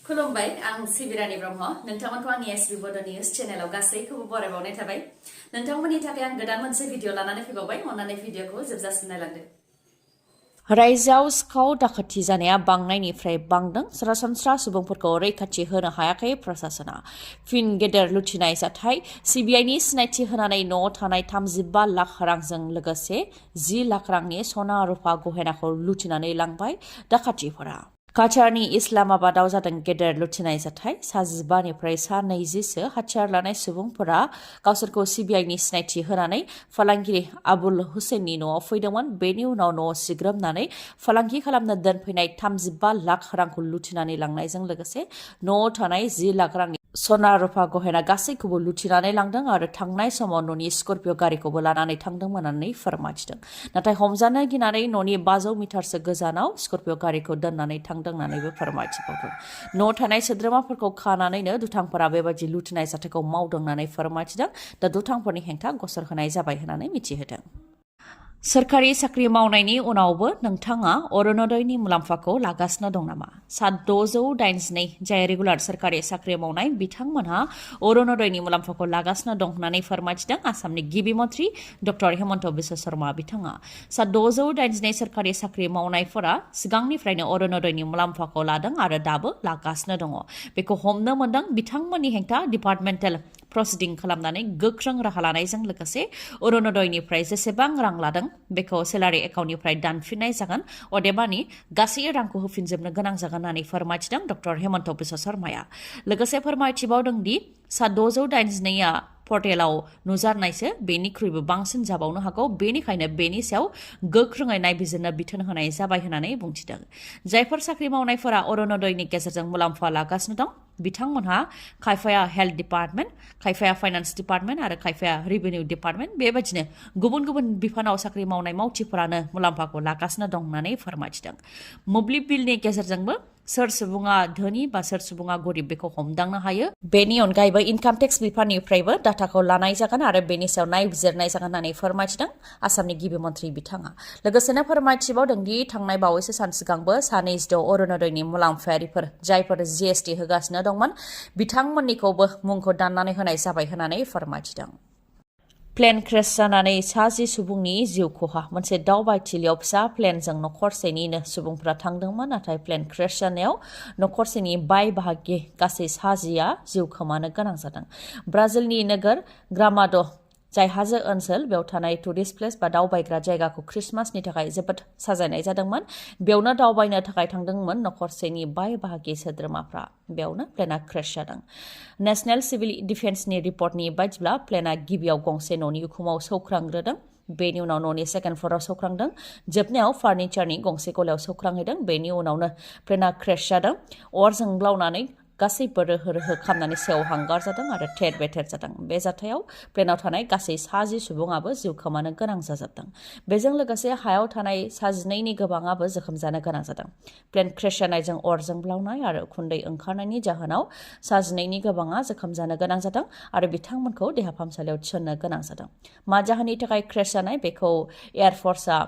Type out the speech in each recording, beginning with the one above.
खुलुमबाय आं सिबि रानी ब्रह्म नोंथांमोनखौ आंनि एसबि बड' निउज चेनेलाव गासैखौबो बरायबावनाय थाबाय नोंथांमोननि थाखाय आं गोदान मोनसे भिडिअ लानानै फैबावबाय अन्नानै भिडिअखौ जोबजासिम नायलांदो रायजोआव सिखाव दाखाथि जानाया बांनायनिफ्राय बांदों सरासनस्रा सुबुंफोरखौ रैखाथि होनो हायाखै प्रशासना फिन गेदेर लुथिनाय जाथाय सिबिआइनि सिनायथि होनानै न'आव थानाय 35 लाख रांजों लोगोसे 10 लाख रांनि सना रुफा गहेनाखौ लुथिनानै लांबाय दाखाथिफोरा काटारनि इस्लामाबादाव जादों गेदेर लुथिनाय जाथाय सा 15 निफ्राय सा 20सो हाथियार लानाय सुबुंफोरा गावसोरखौ सिबिआइनि सिनायथि होनानै फालांगिरि आबुल हुसैननि न'आव फैदोंमोन बेनि उनाव न'आव सिग्रोमनानै फालांगि खालामनो दोनफैनाय 35 लाख रांखौ लुथिनानै लांनायजों लोगोसे न'आव थानाय 10 लाख रांनि सना रुफा गहेना गासैखौबो लुथिनानै लांदों आरो थांनाय समाव न'नि स्कर्पिय गारिखौबो लानानै थांदोंमोन होननानै फोरमायथिदों नाथाय हमजानो गिनानै न'नि 500 मिटारसो गोजानाव स्कर्पिय गारिखौ दोननानै थांदों होननानैबो फोरमायथिबावदों न'आव थानाय सोद्रोमाफोरखौ खानानैनो दुथांफोरा बेबायदि लुथिनाय जाथायखौ मावदों होननानै फोरमायथिदों दा दुथांफोरनि हेंथा गसर होनाय जाबाय होननानै मिथिहोदों सोरखारि साख्रि मावनायनि उनावबो नोंथाङा अरुणोदयनि मुलाम्फाखौ लागासिनो दं नामा सा 682 जाय रेगुलार सोरखारि साख्रि मावनाय बिथांमोनहा अरुणोदयनि मुलाम्फाखौ लागासिनो दं होननानै फोरमायथिदों आसामनि गिबि मन्थ्रि डक्टर हेमन्त बिश्व शर्मा बिथाङा सा 682 सोरखारि साख्रि मावनायफोरा सिगांनिफ्रायनो अरुणोदयनि मुलाम्फाखौ लादों आरो दाबो लागासिनो दङ बेखौ हमनो मोनदों बिथांमोननि हेंथा डिपार्टमेन्टेल प्रसिडिं खालामनानै गोख्रों राहा लानायजों लोगोसे अरुणोदयनिफ्राय जेसेबां रां लादों बेखौ सेलारि एकाउन्टनिफ्राय दानफिननाय जागोन अदेबानि गासै रांखौ होफिनजोबनो गोनां जागोन होननानै फोरमायथिदों डक्टर हेमन्त बिश्व शर्माया लोगोसे फोरमायथिबावदों दि सा 682 पर्टेलाव नुजानायसो बेनिख्रुइबो बांसिन जाबावनो हागौ बेनिखायनो बेनि सायाव गोख्रोङै नायबिजिरनो बिथोन होनाय जाबाय होननानै बुंथिदों जायफोर साख्रि मावनायफोरा अरुणोदयनि गेजेरजों मुलाम्फा लागासिनो दं बिथांमोनहा खायफाया हेल्थ डिपार्टमेन्ट खायफाया फाइनान्स डिपार्टमेन्ट आरो खायफाया रेभिनिउ डिपार्टमेन्ट बेबायदिनो गुबुन गुबुन बिफानाव साख्रि मावनाय मावथिफोरानो मुलाम्फाखौ लागासिनो दं होननानै फोरमायथिदों मोब्लिब बिलनि गेजेरजोंबो सोर सुबुङा धोनि बा सोर सुबुङा गरिब बेखौ हमदांनो हायो बेनि अनगायैबो इनकाम टेक्स बिफाननिफ्रायबो डाटाखौ लानाय जागोन आरो बेनि सायाव नायबिजिरनाय जागोन होननानै फोरमायथिदों आसामनि गिबि मन्थ्रि बिथाङा लोगोसेनो फोरमायथिबावदों दि थांनाय बावैसो सान सिगांबो सा 26 अरुणोदयनि मुलाम्फायारिफोर जायफोर GST होगासिनो दंमोन बिथांमोननिखौबो मुंखौ दाननानै होनाय जाबाय होननानै फोरमायथिदों प्लेन क्रेश जानानै सा 10 सुबुंनि जिउ खहा मोनसे दावबायथिलियाव फिसा प्लेनजों नखरसेनिनो सुबुंफोरा थांदोंमोन नाथाय प्लेन क्रेश जानायाव नखरसेनि बाय बाहागि गासै सा 10आ जिउ खोमानो गोनां जादों ब्राजिलनि नोगोर ग्रामाद जाय हाजो ओनसोल बेयाव थानाय टुरिस्ट प्लेस बा दावबायग्रा जायगाखौ क्रिसमासनि थाखाय जोबोद साजायनाय जादोंमोन बेयावनो दावबायनो थाखाय थांदोंमोन नखरसेनि बाय बाहागि सोद्रोमाफ्रा बेयावनो प्लेना क्रेश जादों नेशनेल सिभिल डिफेन्सनि रिपर्टनि बायदिब्ला प्लेना गिबियाव गंसे न'नि उखुमाव सौख्रांग्रोदों बेनि उनाव न'नि सेकेन्ड फ्ल'राव सौख्रांदों जोबनायाव फार्निचारनि गंसे गलायाव सौख्रांहैदों बेनि उनावनो प्लेना क्रेश जादों अर जोंब्लावनानै गासैबो रोहो रोहो खामनानै सेवहांगार जादों आरो थेर बेथेर जादों बे जाथायाव प्लेनाव थानाय गासै सा 10 सुबुङाबो जिउ खोमानो गोनां जाजोबदों बेजों लोगोसे हायाव थानाय सा 12नि गोबाङाबो जोखोम जानो गोनां जादों प्लेन क्रेश जानायजों अर जोंब्लावनाय आरो उखुन्दै ओंखारनायनि जाहोनाव सा 12नि गोबाङा जोखोम जानो गोनां जादों आरो बिथांमोनखौ देहा फाहामसालियाव थिसननो गोनां जादों मा जाहोननि थाखाय क्रेश जानाय बेखौ एयारफर्सआ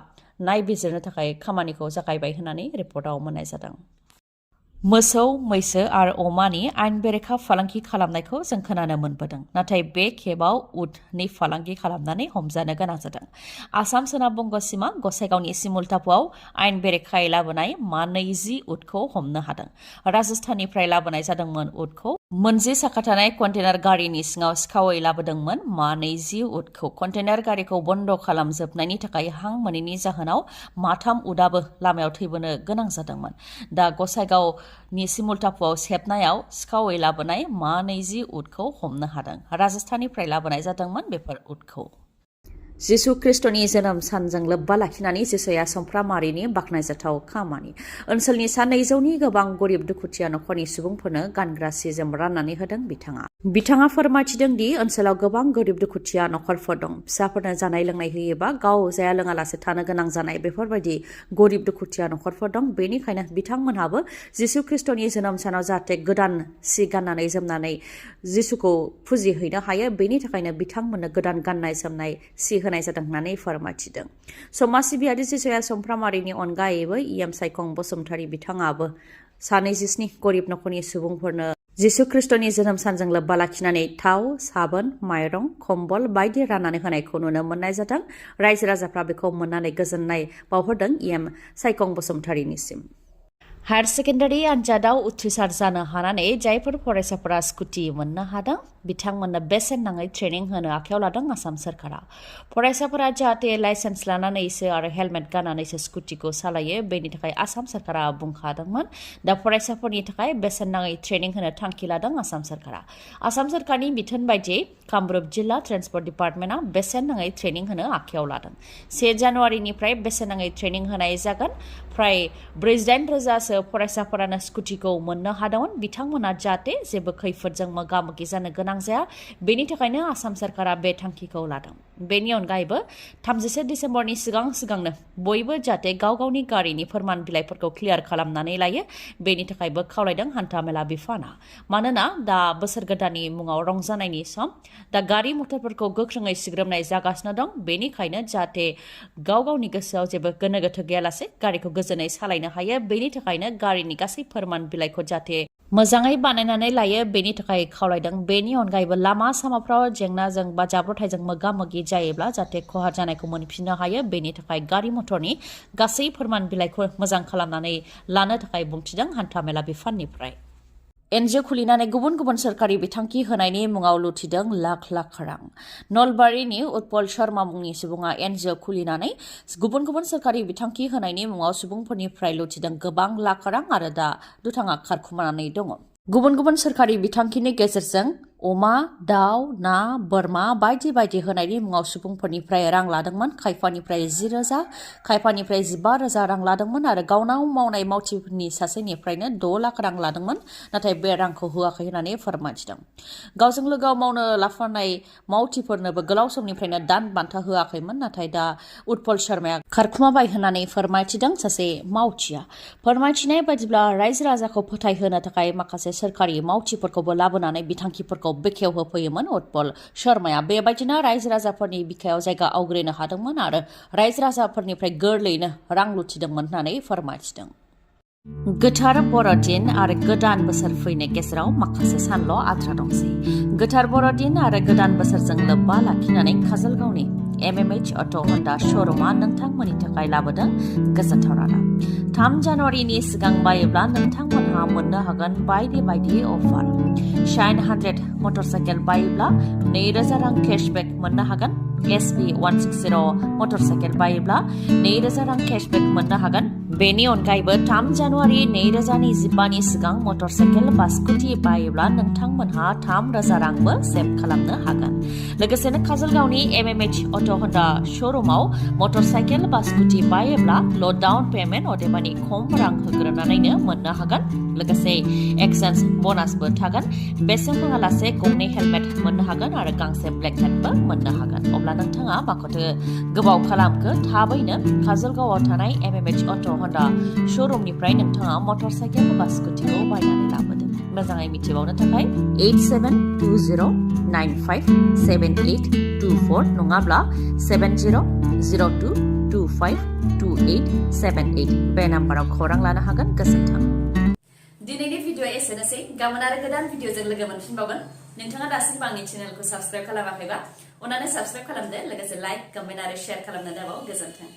नायबिजिरनो थाखाय खामानिखौ जागायबाय होननानै रिपर्टआव मोननाय जादों मोसौ मैसो आरो अमानि आयेन बेरेखा फालांगि खालामनायखौ जों खोनानो मोनबोदों नाथाय बे खेबाव उटनि फालांगि खालामनानै हमजानो गोनां जादों आसाम सोनाब बंग सिमा गसाइगावनि सिमुलटापुआव आयेन बेरेखायै लाबोनाय मा 20 उटखौ हमनो हादों राजस्थाननिफ्राय लाबोनाय जादोंमोन उटखौ मोनसे साखा थानाय कन्टेनार गारिनि सिङाव सिखावै लाबोदोंमोन मा 20 उटखौ कन्टेनार गारिखौ बन्द खालामजोबनायनि थाखाय हां मोनैनि जाहोनाव माथाम उटआबो लामायाव थैबोनो गोनां जादोंमोन दा गसाइगावनि सिमुलटापुआव सेबनायाव सिखावै लाबोनाय मा 20 उटखौ हमनो हादों राजस्थाननिफ्राय लाबोनाय जादोंमोन बेफोर उटखौ जिसु ख्रिस्टनि जोनोम सानजों लोब्बा लाखिनानै जिसुया समफ्रामारिनि बाख्नायजाथाव खामानि ओनसोलनि सा 200नि गोबां गरिब दुखुथिया नखरनि सुबुंफोरनो गानग्रा सि-जोम राननानै होदों बिथाङा फोरमायथिदों दि ओनसोलाव गोबां गरिब दुखुथिया नखरफोर दं फिसाफोरनो जानाय लोंनाय होयोबा गाव जाया लोङालासे थानो गोनां जानाय बेफोरबायदि गरिब दुखुथिया नखरफोर दं बेनिखायनो बिथांमोनहाबो जिसु ख्रिस्टनि जोनोम सानाव जाहाथे गोदान सि गाननानै जोमनानै जिसुखौ फुजिहैनो हायो बेनि थाखायनो बिथांमोननो गोदान गाननाय जोमनाय सि होनाय जादों होननानै फोरमायथिदों समाज सिबियारि जिसुया समफ्रामारिनि अनगायैबो सायखं बसुमतारी बिथाङाबो 127 गरिब नखरनि सुबुंफोरनो जिसु ख्रिस्टनि जोनोम सानजों लोब्बा लाखिनानै थाव, साबोन, माइरं, कम्बल बायदि राननानै होनायखौ नुनो मोननाय जादों। रायजो राजाफ्रा बेखौ मोननानै गोजोननाय बावहरदों इएम सायखं बसुमतारीनिसिम। हायर सेकेन्डारि आनजादाव उथ्रिसार जानो हानानै जायफोर फरायसाफोरा स्कुटि मोननो हादों बिथांमोननो बेसेन नाङै ट्रेनिं होनो आखायाव लादों आसाम सरकारा। फरायसाफोरा जाहाथे लाइसेन्स लानानैसो आरो हेलमेट गाननानैसो स्कुटिखौ सालायो बेनि थाखाय आसाम सरकारा बुंखादोंमोन। दा फरायसाफोरनि थाखाय बेसेन नाङै ट्रेनिं होनो थांखि लादों आसाम सरकारा। आसाम सरकारनि बिथोन बायदियै कामरुप जिल्ला ट्रेन्सपर्ट डिपार्टमेन्टआ बेसेन नाङै ट्रेनिं होनो आखायाव लादों। 1 जानुवारिनिफ्राय बेसेन नाङै ट्रेनिं होनाय जागोन। फ्राय 48,000 फरायसाफोरानो स्कुटिखौ मोननो हादोंमोन। बिथांमोना जाहाथे जेबो खैफोदजों मोगा-मोगि जानो गोनां जाया बेनि थाखायनो आसाम सरकारा बे थांखिखौ लादों। बेनि अनगायैबो 31 डिसेम्बरनि सिगांनो बयबो जाहाथे गाव गावनि गारिनि फोरमान बिलाइफोरखौ क्लियार खालामनानै लायो बेनि थाखायबो खावलायदों हान्थामेला बिफाना। मानोना दा बोसोर गोदाननि मुङाव रंजानायनि सम, दा गारि मथरफोरखौ गोख्रोङै सिग्रोमनाय जागासिनो दं। बेनिखायनो जाहाथे गाव गावनि गोसोआव जेबो गोनो गोथो गैयालासे गारिखौ गोजोनै सालायनो हायो बेनि थाखायनो गारिनि गासै फोरमान बिलाइखौ जाहाथे मोजाङै बानायनानै लायो बेनि थाखाय खावलायदों। बेनि अनगायैबो लामा सामाफ्राव जेंनाजों बा जाब्रबथायजों मोगा-मोगि जायोब्ला जाहाथे खहा जानायखौ मोनफिननो हायो बेनि थाखाय गारि मथरनि गासै फोरमान बिलाइखौ मोजां खालामनानै लानो थाखाय बुंथिदों हान्थामेला बिफाननिफ्राय। एनजिअ खुलिनानै गुबुन गुबुन सोरखारि बिथांखि होनायनि मुङाव लुथिदों लाख लाख रां। नलबारिनि उत्पल शर्मा मुंनि सुबुङा एनजिअ खुलिनानै गुबुन गुबुन सोरखारि बिथांखि होनायनि मुङाव सुबुंफोरनिफ्राय लुथिदों गोबां लाख रां आरो दा दुथाङा खारखुमानानै दङ। गुबुन गुबुन सोरखारि बिथांखिनि गेजेरजों अमा, दाउ, ना, बोरमा बायदि बायदि होनायनि मुङाव सुबुंफोरनिफ्राय रां लादोंमोन। खायफानिफ्राय 10,000, खायफानिफ्राय 15,000 रां लादोंमोन आरो गावनाव मावनाय मावथिफोरनि सासेनिफ्रायनो 6 लाख रां लादोंमोन। नाथाय बे रांखौ होआखै होननानै फोरमायथिदों। गावजों लोगोआव मावनो लाफानाय मावथिफोरनोबो गोलाव समनिफ्रायनो दान बान्था होआखैमोन। नाथाय दा उत्पल शर्माया खारखुमाबाय होननानै फोरमायथिदों सासे मावथिया। फोरमायथिनाय बायदिब्ला रायजो राजाखौ फोथायहोनो थाखाय माखासे सोरखारि मावथिफोरखौबो लाबोनानै बिथांखिफोरखौ बेखेवहोफैयोमोन उत्पल शर्माया। बेबायदिनो रायजो राजाफोरनि बिखायाव जायगा आवग्रिनो हादोंमोन आरो रायजो राजाफोरनिफ्राय गोरलैयैनो रां लुथिदोंमोन होननानै फोरमायथिदों। गोथार बर'दिन आरो गोदान बोसोर फैनाय गेजेराव माखासे सानल' आद्रा दंसै। गोथार बर'दिन आरो गोदान बोसोरजों लोब्बा लाखिनानै काजलगावनि MMH अट' हन्डा श'रुमा नोंथांमोननि थाखाय लाबोदों गोजोनथाव रादाब। 3 जानुवारिनि सिगां बायोब्ला नोंथांमोनहा मोननो हागोन बायदि बायदि अफार। शाइन 100 मटरसाइकेल बायोब्ला 2,000 रां केशबेक मोननो हागोन। SB 160 मटरसाइकेल बायोब्ला 2,000 रां केशबेक मोननो हागोन। बेनि अनगायैबो 3 जानुवारि 2025नि सिगां मटरसाइकेल बा स्कुटि बायोब्ला नोंथांमोनहा 3,000 रांबो सेभ खालामनो हागोन। लोगोसेनो काजलगावनि MMH अट' हन्डा श'रुमाव मटरसाइकेल बा स्कुटि बायोब्ला ल' डाउन पेमेन्ट अदेबानि खम रां होग्रोनानैनो मोननो हागोन। लोगोसे एक्सचेन्ज ब'नासबो थागोन। बेसेन नाङालासे गंनै हेलमेट मोननो हागोन आरो गांसे ब्लेंकेटबो मोननो हागोन। अब्ला नोंथाङा माखौथो गोबाव खालामखो थाबैनो काजलगावआव थानाय MMH अट' हन्डा श'रुमनिफ्राय नोंथाङा मटरसाइकेल बा स्कुटिखौ बायनानै लाबोदो। मोजाङै मिथिबावनो थाखाय 8720957824 नङाब्ला 7002252878 बे नाम्बाराव खौरां लानो हागोन। गोजोन्थों। दिनैनि भिडिअ'आ एसेनोसै। गाबोन आरो गोदान भिडिअ'जों लोगो मोनफिनबावगोन। नोंथाङा दासिमबो आंनि चेनेलखौ साबस्क्राइब खालामाखैबा अन्नानै साबस्क्राइब खालामदो। लोगोसे लाइक, कमेन्ट आरो शेयार खालामनो दाबाव। गोजोन्थों।